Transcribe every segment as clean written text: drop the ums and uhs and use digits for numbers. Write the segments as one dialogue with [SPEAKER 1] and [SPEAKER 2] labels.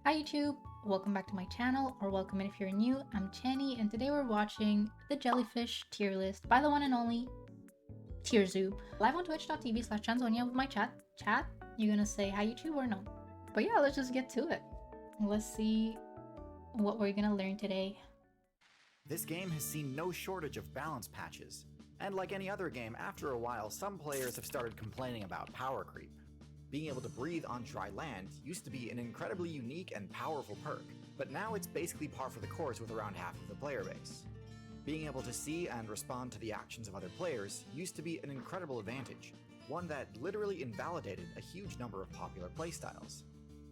[SPEAKER 1] Hi YouTube, welcome back to my channel, or welcome in if you're new. I'm Channie, and today we're watching the Jellyfish tier list by the one and only TierZoo. Live on twitch.tv/Chanzonia with my chat. You gonna say hi YouTube or no? But yeah, let's just get to it. Let's see what we're gonna learn today.
[SPEAKER 2] This game has seen no shortage of balance patches, and like any other game, after a while some players have started complaining about power creep. Being able to breathe on dry land used to be an incredibly unique and powerful perk, but now it's basically par for the course with around half of the player base. Being able to see and respond to the actions of other players used to be an incredible advantage, one that literally invalidated a huge number of popular playstyles.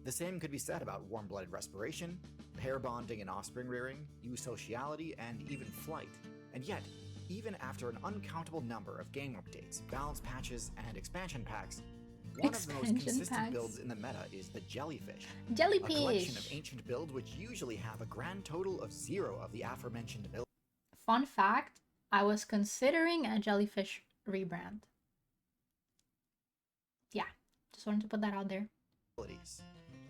[SPEAKER 2] The same could be said about warm-blooded respiration, pair bonding and offspring rearing, eusociality, and even flight. And yet, even after an uncountable number of game updates, balance patches, and expansion packs, one of the most consistent builds in the meta is the Jellyfish.
[SPEAKER 1] Jellyfish!
[SPEAKER 2] A collection of ancient builds which usually have a grand total of 0 of the aforementioned abilities.
[SPEAKER 1] Fun fact, I was considering a Jellyfish rebrand. Yeah, just wanted to put that out there.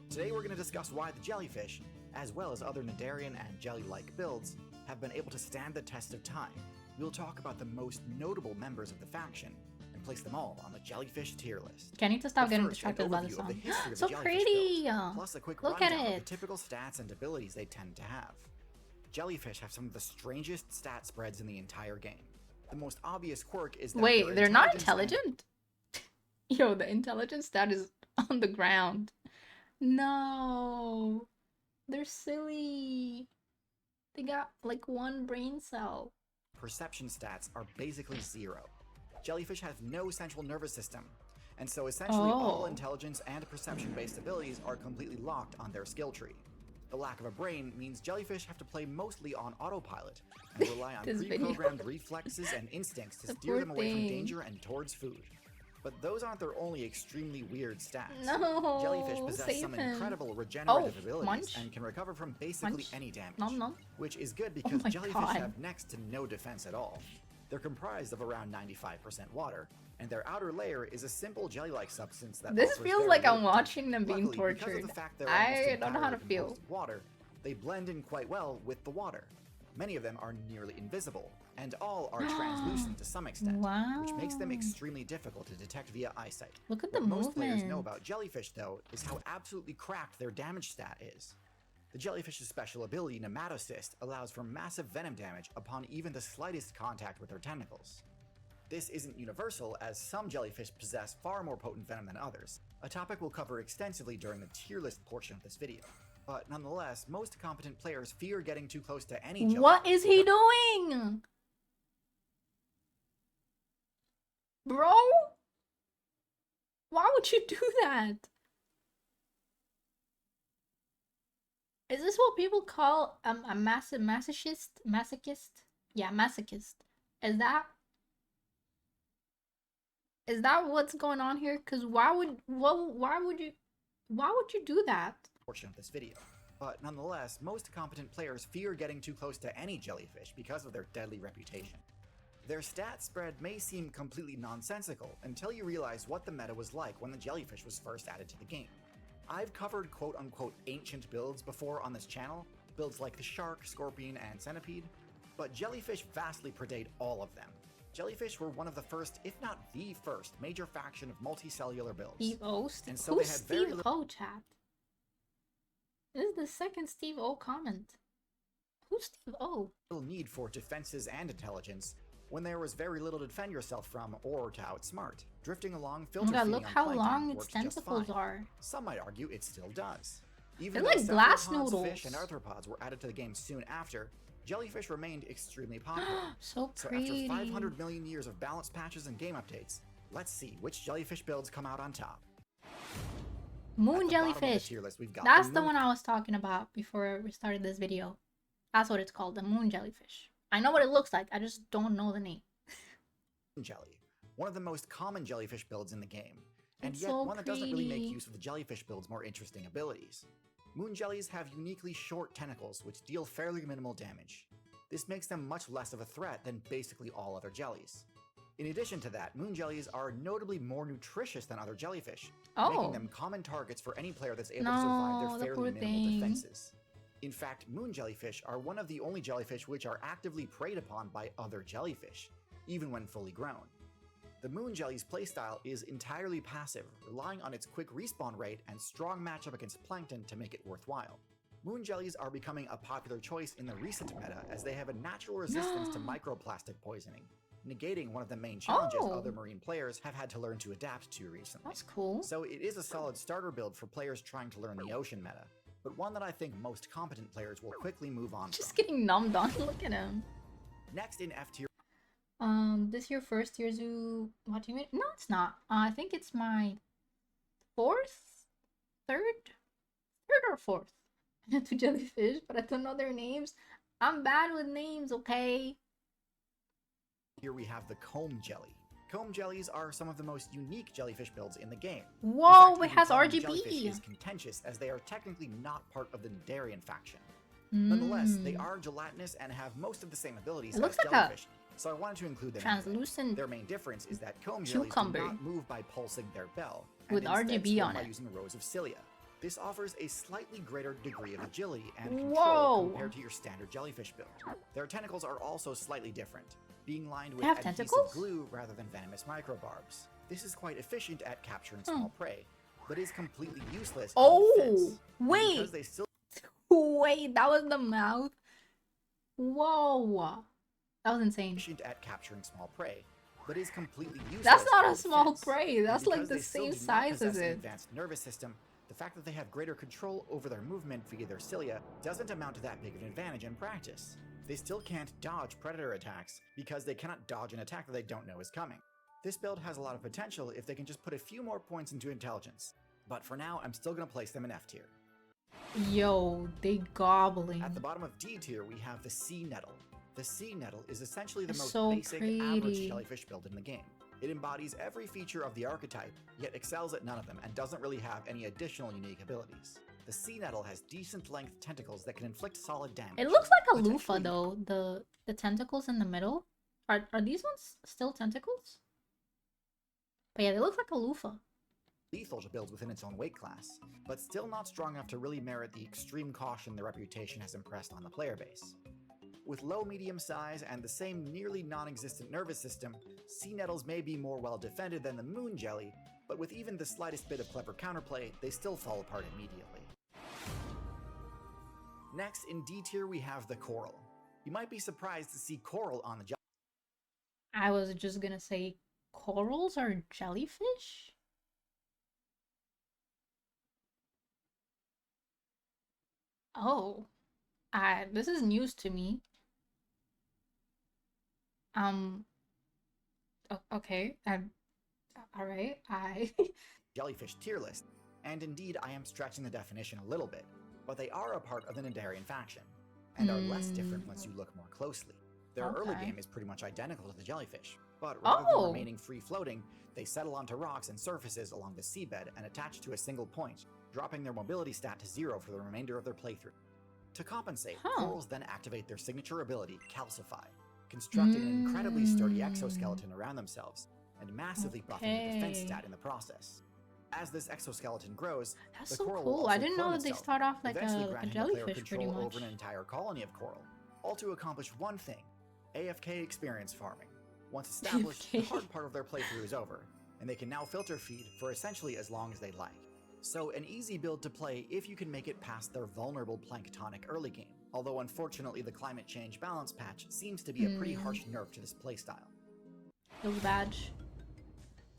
[SPEAKER 2] Today we're going to discuss why the Jellyfish, as well as other Nidarian and Jelly-like builds, have been able to stand the test of time. We'll talk about the most notable members of the faction, and place them all on the Jellyfish tier list.
[SPEAKER 1] Okay, I need to stop getting distracted by the song. So pretty!
[SPEAKER 2] Build, plus a quick
[SPEAKER 1] Look
[SPEAKER 2] rundown
[SPEAKER 1] at
[SPEAKER 2] of
[SPEAKER 1] it!
[SPEAKER 2] the typical stats and abilities they tend to have. Jellyfish have some of the strangest stat spreads in the entire game. The most obvious quirk is that
[SPEAKER 1] wait, they're not intelligent? Yo, the intelligence stat is on the ground. No, they're silly. They got like 1 brain cell.
[SPEAKER 2] Perception stats are basically 0. Jellyfish have no central nervous system, and so essentially all intelligence and perception-based abilities are completely locked on their skill tree. The lack of a brain means Jellyfish have to play mostly on autopilot and rely on pre-programmed reflexes and instincts to steer them away from danger and towards food. But those aren't their only extremely weird stats.
[SPEAKER 1] No,
[SPEAKER 2] Jellyfish possess some incredible regenerative abilities and can recover from basically any damage, which is good because Jellyfish have next to no defense at all. They're comprised of around 95% water, and their outer layer is a simple jelly-like substance that
[SPEAKER 1] this feels like I'm watching them being tortured. I don't know how to feel.
[SPEAKER 2] Water, they blend in quite well with the water. Many of them are nearly invisible, and all are translucent to some extent, which makes them extremely difficult to detect via eyesight.
[SPEAKER 1] Look at the
[SPEAKER 2] movement.
[SPEAKER 1] Most
[SPEAKER 2] players know about Jellyfish, though, is how absolutely cracked their damage stat is. The Jellyfish's special ability, Nematocyst, allows for massive venom damage upon even the slightest contact with their tentacles. This isn't universal, as some jellyfish possess far more potent venom than others, a topic we'll cover extensively during the tier list portion of this video. But nonetheless, most competent players fear getting too close to any jellyfish.
[SPEAKER 1] What is he doing? Bro? Why would you do that? Is this what people call a masochist? Masochist? Yeah, masochist. Is that what's going on here? Cause why would you do that?
[SPEAKER 2] Portion of this video. But nonetheless, most competent players fear getting too close to any jellyfish because of their deadly reputation. Their stat spread may seem completely nonsensical until you realize what the meta was like when the jellyfish was first added to the game. I've covered quote-unquote ancient builds before on this channel, builds like the shark, scorpion, and centipede, but jellyfish vastly predate all of them. Jellyfish were one of the first, if not the first, major faction of multicellular builds.
[SPEAKER 1] Steve O?
[SPEAKER 2] And so who's
[SPEAKER 1] Steve O, chat? This is the second Steve O comment. Who's Steve O?
[SPEAKER 2] Little need for defenses and intelligence, when there was very little to defend yourself from or to outsmart. Drifting along, filter feeding
[SPEAKER 1] look
[SPEAKER 2] on
[SPEAKER 1] how
[SPEAKER 2] plankton
[SPEAKER 1] long its
[SPEAKER 2] works just
[SPEAKER 1] tentacles
[SPEAKER 2] fine.
[SPEAKER 1] are.
[SPEAKER 2] Some might argue it still does. Even
[SPEAKER 1] They're
[SPEAKER 2] though
[SPEAKER 1] like glass
[SPEAKER 2] cephalopods,
[SPEAKER 1] noodles.
[SPEAKER 2] fish, and arthropods were added to the game soon after, jellyfish remained extremely popular.
[SPEAKER 1] So
[SPEAKER 2] So
[SPEAKER 1] pretty.
[SPEAKER 2] after 500 million years of balance patches and game updates, let's see which jellyfish builds come out on top.
[SPEAKER 1] Moon jellyfish. That's the one I was talking about before we started this video. That's what it's called, the moon jellyfish. I know what it looks like, I just don't know the name.
[SPEAKER 2] Jelly, one of the most common jellyfish builds in the game, and
[SPEAKER 1] It's
[SPEAKER 2] yet
[SPEAKER 1] so
[SPEAKER 2] one that doesn't really make
[SPEAKER 1] pretty.
[SPEAKER 2] use of the jellyfish build's more interesting abilities. Moon jellies have uniquely short tentacles which deal fairly minimal damage. This makes them much less of a threat than basically all other jellies. In addition to that, moon jellies are notably more nutritious than other jellyfish, making
[SPEAKER 1] Oh,
[SPEAKER 2] them common targets for any player that's able to survive
[SPEAKER 1] no, the
[SPEAKER 2] their
[SPEAKER 1] poor
[SPEAKER 2] fairly minimal
[SPEAKER 1] thing.
[SPEAKER 2] defenses. In fact, moon jellyfish are one of the only jellyfish which are actively preyed upon by other jellyfish, even when fully grown. The moon jelly's playstyle is entirely passive, relying on its quick respawn rate and strong matchup against plankton to make it worthwhile. Moon jellies are becoming a popular choice in the recent meta as they have a natural resistance to microplastic poisoning, negating one of the main challenges other marine players have had to learn to adapt to recently.
[SPEAKER 1] That's cool.
[SPEAKER 2] So it is a solid starter build for players trying to learn the ocean meta, but one that I think most competent players will quickly move on
[SPEAKER 1] Just
[SPEAKER 2] from.
[SPEAKER 1] getting numbed on. Look at him.
[SPEAKER 2] Next in F tier.
[SPEAKER 1] This your first TierZoo watching it? No, it's not. I think it's my third or fourth to Jellyfish, but I don't know their names. I'm bad with names, okay?
[SPEAKER 2] Here we have the comb jelly. Comb jellies are some of the most unique jellyfish builds in the game.
[SPEAKER 1] Whoa,
[SPEAKER 2] In fact,
[SPEAKER 1] it has
[SPEAKER 2] even calling them jellyfish
[SPEAKER 1] RGB.
[SPEAKER 2] is contentious as they are technically not part of the Netarian faction. Nonetheless, they are gelatinous and have most of the same abilities
[SPEAKER 1] It looks
[SPEAKER 2] as
[SPEAKER 1] like a
[SPEAKER 2] jellyfish, so I wanted to include them.
[SPEAKER 1] translucent
[SPEAKER 2] Their main difference is that comb jellies do
[SPEAKER 1] cucumber
[SPEAKER 2] not move by pulsing their bell,
[SPEAKER 1] with
[SPEAKER 2] and instead
[SPEAKER 1] RGB
[SPEAKER 2] swim
[SPEAKER 1] on
[SPEAKER 2] by
[SPEAKER 1] it.
[SPEAKER 2] using rows of cilia. This offers a slightly greater degree of agility and control
[SPEAKER 1] Whoa.
[SPEAKER 2] compared to your standard jellyfish build. Their tentacles are also slightly different, being lined with
[SPEAKER 1] They have
[SPEAKER 2] adhesive
[SPEAKER 1] tentacles?
[SPEAKER 2] glue rather than venomous microbarbs. This is quite efficient at capturing small prey, but is completely useless in defense. And
[SPEAKER 1] wait.
[SPEAKER 2] because they still
[SPEAKER 1] Wait, that was the mouth? Whoa. That was insane.
[SPEAKER 2] efficient at capturing small prey, but is completely useless.
[SPEAKER 1] That's not
[SPEAKER 2] in
[SPEAKER 1] a small
[SPEAKER 2] defense.
[SPEAKER 1] prey. That's
[SPEAKER 2] And
[SPEAKER 1] like
[SPEAKER 2] because
[SPEAKER 1] the
[SPEAKER 2] they still
[SPEAKER 1] same
[SPEAKER 2] do not
[SPEAKER 1] size
[SPEAKER 2] possess
[SPEAKER 1] as
[SPEAKER 2] an
[SPEAKER 1] it.
[SPEAKER 2] advanced nervous system, the fact that they have greater control over their movement via their cilia doesn't amount to that big of an advantage in practice. They still can't dodge predator attacks because they cannot dodge an attack that they don't know is coming. This build has a lot of potential if they can just put a few more points into intelligence, but for now I'm still going to place them in F tier.
[SPEAKER 1] Yo, they gobbling.
[SPEAKER 2] At the bottom of D tier we have the sea nettle. The sea nettle is essentially the
[SPEAKER 1] It's
[SPEAKER 2] most
[SPEAKER 1] so
[SPEAKER 2] basic average
[SPEAKER 1] pretty.
[SPEAKER 2] jellyfish build in the game. It embodies every feature of the archetype, yet excels at none of them and doesn't really have any additional unique abilities. The sea nettle has decent length tentacles that can inflict solid damage.
[SPEAKER 1] It looks like a loofah
[SPEAKER 2] potentially
[SPEAKER 1] though. The tentacles in the middle. Are these ones still tentacles? But yeah, they look like a loofah.
[SPEAKER 2] lethal to build within its own weight class, but still not strong enough to really merit the extreme caution their reputation has impressed on the player base. With low medium size and the same nearly non-existent nervous system, sea nettles may be more well defended than the moon jelly, but with even the slightest bit of clever counterplay, they still fall apart immediately. Next, in D tier we have the coral. You might be surprised to see coral on the jellyfish.
[SPEAKER 1] I was just gonna say, corals are jellyfish? Oh, this is news to me. Okay, all right,
[SPEAKER 2] jellyfish tier list, and indeed I am stretching the definition a little bit, but they are a part of the Netarian faction, and are less different once you look more closely. Their early game is pretty much identical to the jellyfish, but rather than remaining free-floating, they settle onto rocks and surfaces along the seabed and attach to a single point, dropping their mobility stat to 0 for the remainder of their playthrough. To compensate, corals then activate their signature ability, Calcify, constructing an incredibly sturdy exoskeleton around themselves, and massively buffing the defense stat in the process. As this exoskeleton grows,
[SPEAKER 1] that's
[SPEAKER 2] the
[SPEAKER 1] so
[SPEAKER 2] coral
[SPEAKER 1] cool.
[SPEAKER 2] will also
[SPEAKER 1] I didn't know
[SPEAKER 2] clone
[SPEAKER 1] that they
[SPEAKER 2] itself,
[SPEAKER 1] start off like
[SPEAKER 2] eventually
[SPEAKER 1] a
[SPEAKER 2] granting the player
[SPEAKER 1] jellyfish pretty
[SPEAKER 2] control
[SPEAKER 1] much.
[SPEAKER 2] over an entire colony of coral, all to accomplish one thing: AFK experience farming. Once established, the hard part of their playthrough is over, and they can now filter feed for essentially as long as they like. So an easy build to play if you can make it past their vulnerable planktonic early game, although unfortunately the climate change balance patch seems to be a pretty harsh nerf to this playstyle.
[SPEAKER 1] Those badge.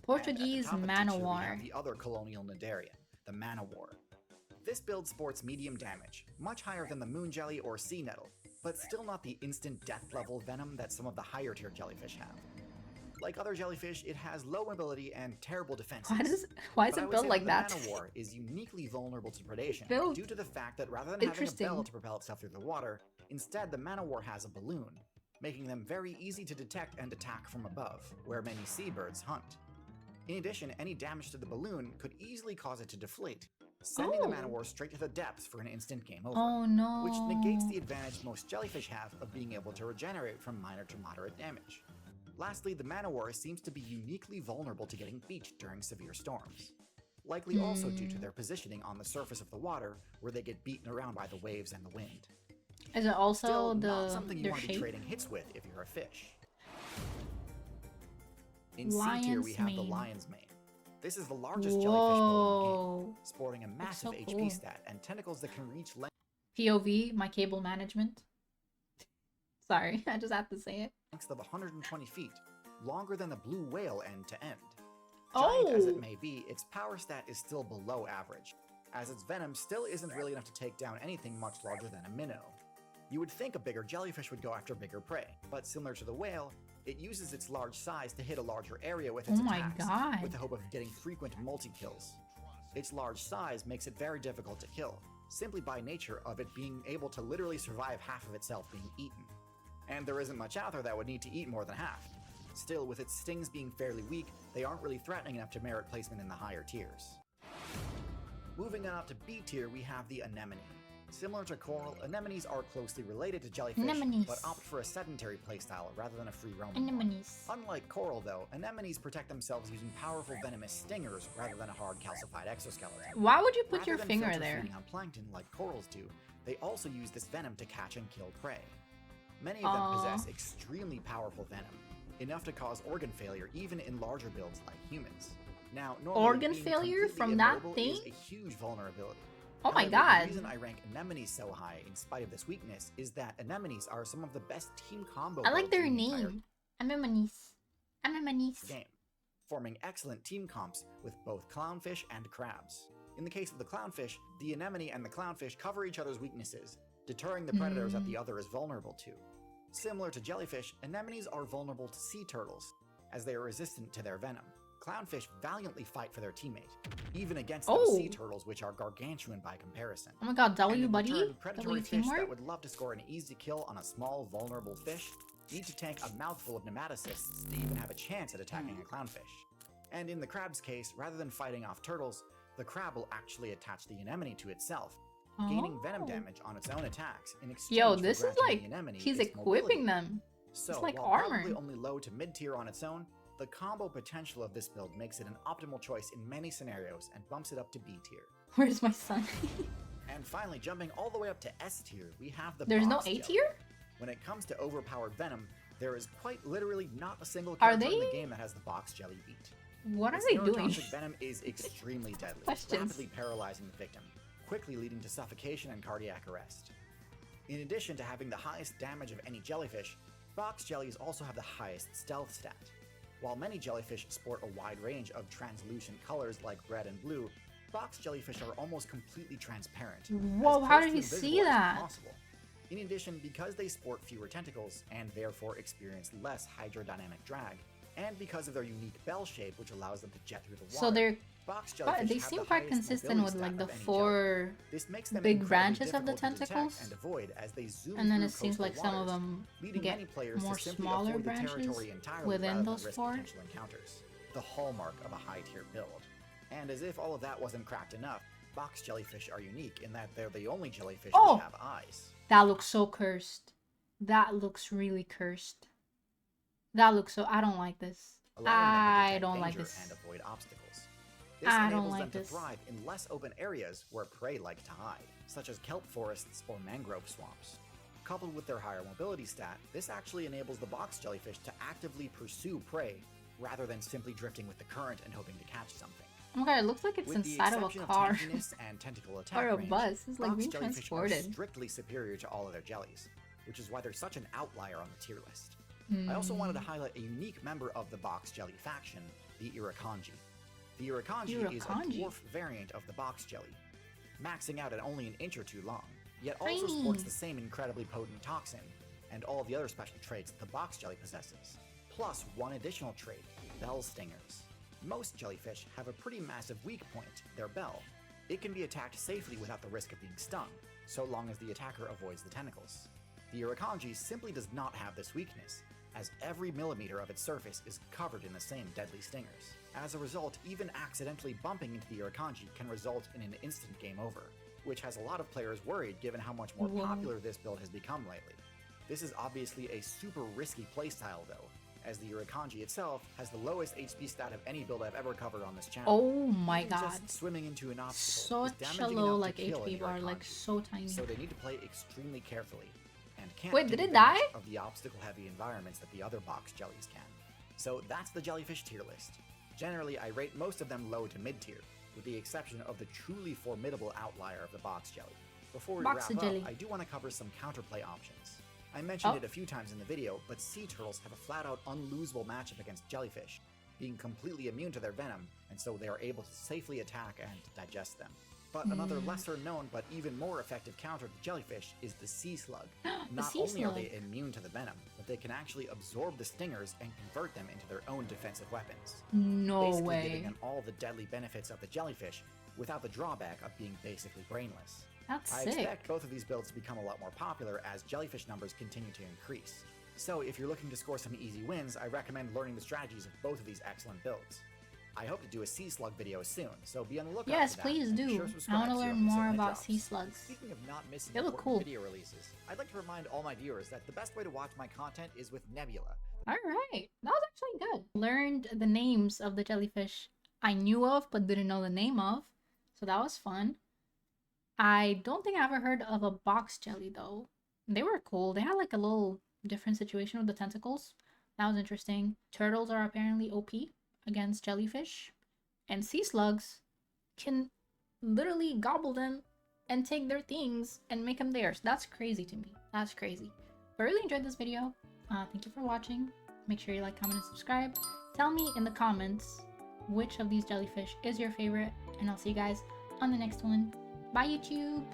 [SPEAKER 1] Portuguese Manwar.
[SPEAKER 2] The other colonial Netarian, the Manwar. This build sports medium damage, much higher than the moon jelly or sea nettle, but still not the instant death level venom that some of the higher tier jellyfish have. Like other jellyfish, it has low mobility and terrible defenses.
[SPEAKER 1] Why is it built like that?
[SPEAKER 2] The Manwar is uniquely vulnerable to predation due to the fact that rather than having a bell to propel itself through the water, instead the Manwar has a balloon, making them very easy to detect and attack from above, where many seabirds hunt. In addition, any damage to the balloon could easily cause it to deflate, sending the Manwar straight to the depths for an instant game over.
[SPEAKER 1] Oh no.
[SPEAKER 2] Which negates the advantage most jellyfish have of being able to regenerate from minor to moderate damage. Lastly, the Manwar seems to be uniquely vulnerable to getting beached during severe storms. Likely also due to their positioning on the surface of the water, where they get beaten around by the waves and the wind.
[SPEAKER 1] Is it also
[SPEAKER 2] Still, not something you
[SPEAKER 1] their
[SPEAKER 2] want to be
[SPEAKER 1] shape?
[SPEAKER 2] trading hits with if you're a fish. In C tier, we have the Lion's Mane. This is the largest jellyfish build in the game, sporting a massive HP stat and tentacles that can reach lengths
[SPEAKER 1] POV, my cable management. Sorry, I just have to say it.
[SPEAKER 2] of 120 feet, longer than the blue whale end to end. Giant as it may be, its power stat is still below average, as its venom still isn't really enough to take down anything much larger than a minnow. You would think a bigger jellyfish would go after bigger prey, but similar to the whale, it uses its large size to hit a larger area with its attacks, with the hope of getting frequent multi-kills. Its large size makes it very difficult to kill, simply by nature of it being able to literally survive half of itself being eaten. And there isn't much out there that would need to eat more than half. Still, with its stings being fairly weak, they aren't really threatening enough to merit placement in the higher tiers. Moving on up to B tier, we have the Anemone. Similar to coral, anemones are closely related to jellyfish, but opt for a sedentary playstyle rather than a free-roaming one. Unlike coral, though, anemones protect themselves using powerful venomous stingers rather than a hard calcified exoskeleton.
[SPEAKER 1] Why would you put your finger there?
[SPEAKER 2] On plankton like corals do, they also use this venom to catch and kill prey. Many of them possess extremely powerful venom, enough to cause organ failure even in larger builds like humans. Now,
[SPEAKER 1] organ failure from that thing
[SPEAKER 2] is a huge vulnerability.
[SPEAKER 1] Oh my god.
[SPEAKER 2] The reason I rank anemones so high in spite of this weakness is that anemones are some of the best team combo
[SPEAKER 1] I like their name. Anemones. Anemones.
[SPEAKER 2] Game, forming excellent team comps with both clownfish and crabs. In the case of the clownfish, the anemone and the clownfish cover each other's weaknesses, deterring the predators that the other is vulnerable to. Similar to jellyfish, anemones are vulnerable to sea turtles, as they are resistant to their venom. Clownfish valiantly fight for their teammate, even against those sea turtles, which are gargantuan by comparison.
[SPEAKER 1] Oh my god, W buddy?
[SPEAKER 2] Return, predatory fish that would love to score an easy kill on a small, vulnerable fish need to tank a mouthful of nematocysts to even have a chance at attacking a clownfish. And in the crab's case, rather than fighting off turtles, the crab will actually attach the anemone to itself, gaining venom damage on its own attacks in exchange
[SPEAKER 1] this
[SPEAKER 2] for
[SPEAKER 1] is like, he's equipping them.
[SPEAKER 2] So,
[SPEAKER 1] it's like
[SPEAKER 2] while
[SPEAKER 1] armor.
[SPEAKER 2] Probably only low to mid tier on its own, the combo potential of this build makes it an optimal choice in many scenarios and bumps it up to B tier.
[SPEAKER 1] Where's my son?
[SPEAKER 2] And finally, jumping all the way up to S tier, we have the
[SPEAKER 1] There's no
[SPEAKER 2] box
[SPEAKER 1] A
[SPEAKER 2] jelly.
[SPEAKER 1] tier?
[SPEAKER 2] When it comes to overpowered venom, there is quite literally not a single character in the game that has the box jelly beat.
[SPEAKER 1] What are they doing?
[SPEAKER 2] Neurotoxic venom is extremely deadly, rapidly paralyzing the victim, quickly leading to suffocation and cardiac arrest. In addition to having the highest damage of any jellyfish, box jellies also have the highest stealth stat. While many jellyfish sport a wide range of translucent colors like red and blue, box jellyfish are almost completely transparent.
[SPEAKER 1] Whoa, how did he see that?
[SPEAKER 2] In addition, because they sport fewer tentacles and therefore experience less hydrodynamic drag, and because of their unique bell shape which allows them to jet through the water,
[SPEAKER 1] so they're
[SPEAKER 2] box jellyfish
[SPEAKER 1] they seem quite consistent with like the 4 big branches of the tentacles,
[SPEAKER 2] and avoid as they zoom
[SPEAKER 1] and then
[SPEAKER 2] through
[SPEAKER 1] it seems like some of them get more smaller branches within those 4.
[SPEAKER 2] The hallmark of a high tier build. And as if all of that wasn't cracked enough, box jellyfish are unique in that they're the only jellyfish which have eyes.
[SPEAKER 1] That looks so cursed. That looks really cursed. That looks so... I don't like this. I don't like this.
[SPEAKER 2] And avoid obstacles. This enables them to thrive in less open areas where prey like to hide, such as kelp forests or mangrove swamps. Coupled with their higher mobility stat, this actually enables the box jellyfish to actively pursue prey, rather than simply drifting with the current and hoping to catch something.
[SPEAKER 1] Oh my god, it looks like it's inside of a car.
[SPEAKER 2] And tentacle attack
[SPEAKER 1] or a
[SPEAKER 2] range,
[SPEAKER 1] bus. It's like being transported.
[SPEAKER 2] Are strictly superior to all other jellies, which is why they're such an outlier on the tier list. I also wanted to highlight a unique member of the box jelly faction, the Irukandji. The Irukandji is a dwarf variant of the box jelly, maxing out at only an inch or 2 long, yet also sports the same incredibly potent toxin and all the other special traits the box jelly possesses, plus one additional trait, bell stingers. Most jellyfish have a pretty massive weak point, their bell. It can be attacked safely without the risk of being stung, so long as the attacker avoids the tentacles. The Irukandji simply does not have this weakness, as every millimeter of its surface is covered in the same deadly stingers. As a result, even accidentally bumping into the Irukandji can result in an instant game over, which has a lot of players worried given how much more popular this build has become lately. This is obviously a super risky playstyle though, as the Urakanji itself has the lowest HP stat of any build I've ever covered on this channel.
[SPEAKER 1] Oh my
[SPEAKER 2] Even
[SPEAKER 1] god.
[SPEAKER 2] just swimming into an obstacle is
[SPEAKER 1] Such a
[SPEAKER 2] damaging
[SPEAKER 1] low
[SPEAKER 2] enough
[SPEAKER 1] like
[SPEAKER 2] to kill
[SPEAKER 1] HP
[SPEAKER 2] an
[SPEAKER 1] bar, like
[SPEAKER 2] Urakanji,
[SPEAKER 1] so tiny.
[SPEAKER 2] so they need to play extremely carefully, and can't
[SPEAKER 1] Wait,
[SPEAKER 2] take
[SPEAKER 1] did it
[SPEAKER 2] advantage
[SPEAKER 1] die?
[SPEAKER 2] of the obstacle-heavy environments that the other box jellies can. So that's the Jellyfish tier list. Generally, I rate most of them low to mid-tier, with the exception of the truly formidable outlier of the box jelly. Before we
[SPEAKER 1] Box
[SPEAKER 2] wrap
[SPEAKER 1] jelly.
[SPEAKER 2] up, I do want to cover some counterplay options. I mentioned
[SPEAKER 1] Oh.
[SPEAKER 2] it a few times in the video, but sea turtles have a flat-out unlosable matchup against jellyfish, being completely immune to their venom, and so they are able to safely attack and digest them. But another lesser-known but even more effective counter to jellyfish is the sea slug. Not
[SPEAKER 1] sea
[SPEAKER 2] only are
[SPEAKER 1] slug.
[SPEAKER 2] they immune to the venom, but they can actually absorb the stingers and convert them into their own defensive weapons.
[SPEAKER 1] No
[SPEAKER 2] Basically giving
[SPEAKER 1] way.
[SPEAKER 2] them all the deadly benefits of the jellyfish, without the drawback of being basically brainless.
[SPEAKER 1] That's
[SPEAKER 2] I
[SPEAKER 1] sick.
[SPEAKER 2] expect both of these builds to become a lot more popular as jellyfish numbers continue to increase. So if you're looking to score some easy wins, I recommend learning the strategies of both of these excellent builds. I hope to do a sea slug video soon, so be on the lookout
[SPEAKER 1] Yes,
[SPEAKER 2] for that.
[SPEAKER 1] please
[SPEAKER 2] and
[SPEAKER 1] do.
[SPEAKER 2] sure
[SPEAKER 1] I
[SPEAKER 2] subscribe
[SPEAKER 1] want to
[SPEAKER 2] so you
[SPEAKER 1] learn
[SPEAKER 2] don't miss it
[SPEAKER 1] more
[SPEAKER 2] when it
[SPEAKER 1] about
[SPEAKER 2] drops.
[SPEAKER 1] sea slugs.
[SPEAKER 2] Speaking of not missing
[SPEAKER 1] They look
[SPEAKER 2] important
[SPEAKER 1] cool.
[SPEAKER 2] video releases, I'd like to remind all my viewers that the best way to watch my content is with Nebula.
[SPEAKER 1] Alright, that was actually good. Learned the names of the jellyfish I knew of but didn't know the name of, so that was fun. I don't think I ever heard of a box jelly though. They were cool. They had like a little different situation with the tentacles. That was interesting. Turtles are apparently OP against jellyfish. And sea slugs can literally gobble them and take their things and make them theirs. That's crazy to me. That's crazy. But I really enjoyed this video. Thank you for watching. Make sure you like, comment, and subscribe. Tell me in the comments which of these jellyfish is your favorite. And I'll see you guys on the next one. Bye, YouTube!